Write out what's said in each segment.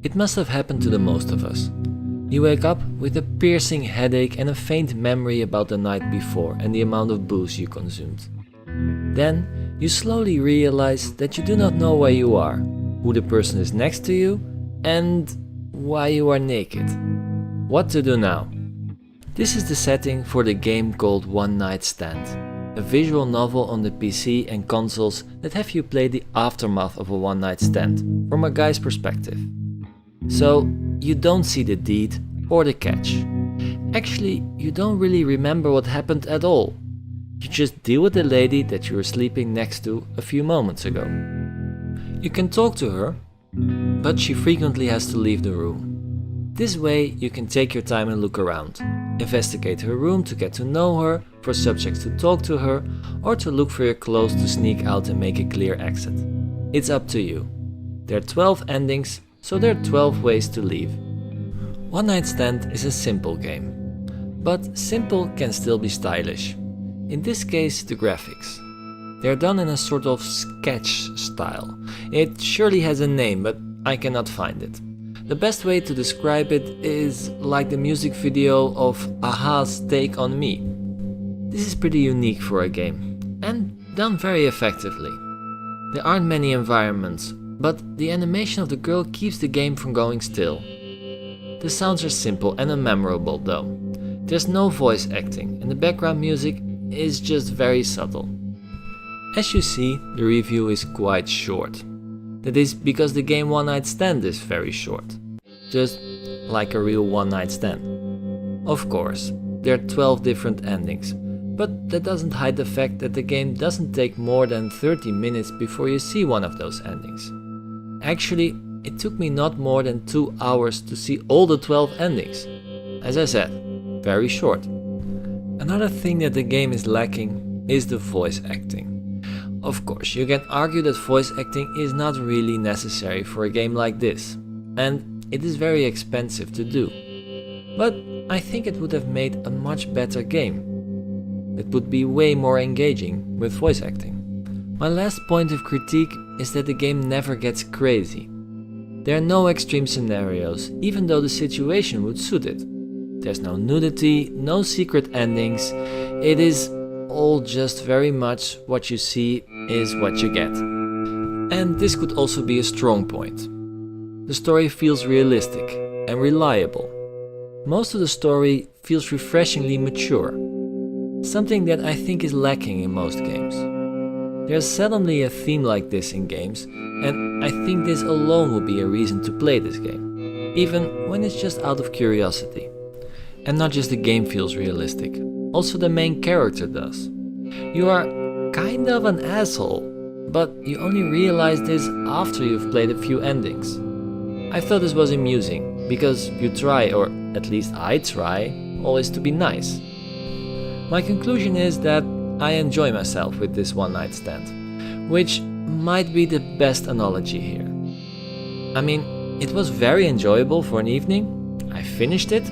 It must have happened to the most of us. You wake up with a piercing headache and a faint memory about the night before and the amount of booze you consumed. Then you slowly realize that you do not know where you are, who the person is next to you, and why you are naked. What to do now? This is the setting for the game called One Night Stand, a visual novel on the PC and consoles that have you play the aftermath of a one night stand, from a guy's perspective. So, you don't see the deed or the catch. Actually, you don't really remember what happened at all. You just deal with the lady that you were sleeping next to a few moments ago. You can talk to her, but she frequently has to leave the room. This way you can take your time and look around, investigate her room to get to know her, for subjects to talk to her, or to look for your clothes to sneak out and make a clear exit. It's up to you. There are 12 endings, so there are 12 ways to leave. One Night Stand is a simple game, but simple can still be stylish. In this case, the graphics. They are done in a sort of sketch style. It surely has a name, but I cannot find it. The best way to describe it is like the music video of Aha's Take on Me. This is pretty unique for a game, and done very effectively. There aren't many environments, but the animation of the girl keeps the game from going still. The sounds are simple and unmemorable though. There's no voice acting, and the background music is just very subtle. As you see, the review is quite short. That is because the game One Night Stand is very short. Just like a real one night stand. Of course, there are 12 different endings, but that doesn't hide the fact that the game doesn't take more than 30 minutes before you see one of those endings. Actually, it took me not more than 2 hours to see all the 12 endings. As I said, very short. Another thing that the game is lacking is the voice acting. Of course, you can argue that voice acting is not really necessary for a game like this, and it is very expensive to do. But I think it would have made a much better game. It would be way more engaging with voice acting. My last point of critique is that the game never gets crazy. There are no extreme scenarios, even though the situation would suit it. There's no nudity, no secret endings. It is all just very much what you see is what you get. And this could also be a strong point. The story feels realistic and reliable. Most of the story feels refreshingly mature. Something that I think is lacking in most games. There's seldomly a theme like this in games, and I think this alone would be a reason to play this game, even when it's just out of curiosity. And not just the game feels realistic, also the main character does. You are kind of an asshole, but you only realize this after you've played a few endings. I thought this was amusing, because you try, or at least I try, always to be nice. My conclusion is that I enjoy myself with this one night stand, which might be the best analogy here. I mean, it was very enjoyable for an evening, I finished it,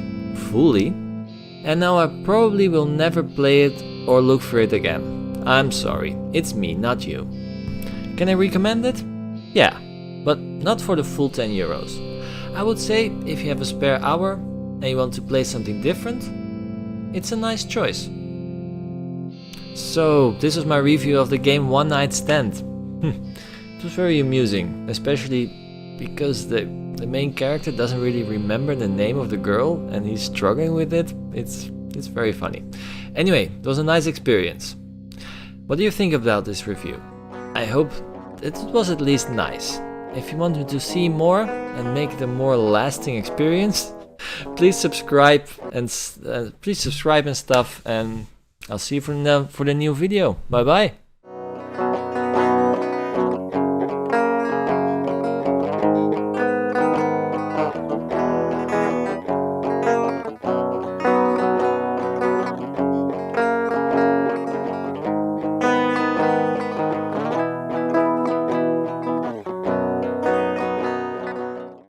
fully, and now I probably will never play it or look for it again. I'm sorry, it's me, not you. Can I recommend it? Yeah, but not for the full 10 euros. I would say if you have a spare hour and you want to play something different, it's a nice choice. So, this was my review of the game One Night Stand. It was very amusing, especially because the main character doesn't really remember the name of the girl and he's struggling with it. It's very funny. Anyway, it was a nice experience. What do you think about this review? I hope it was at least nice. If you want me to see more and make it a more lasting experience, please subscribe and stuff, and I'll see you for the new video. Bye bye.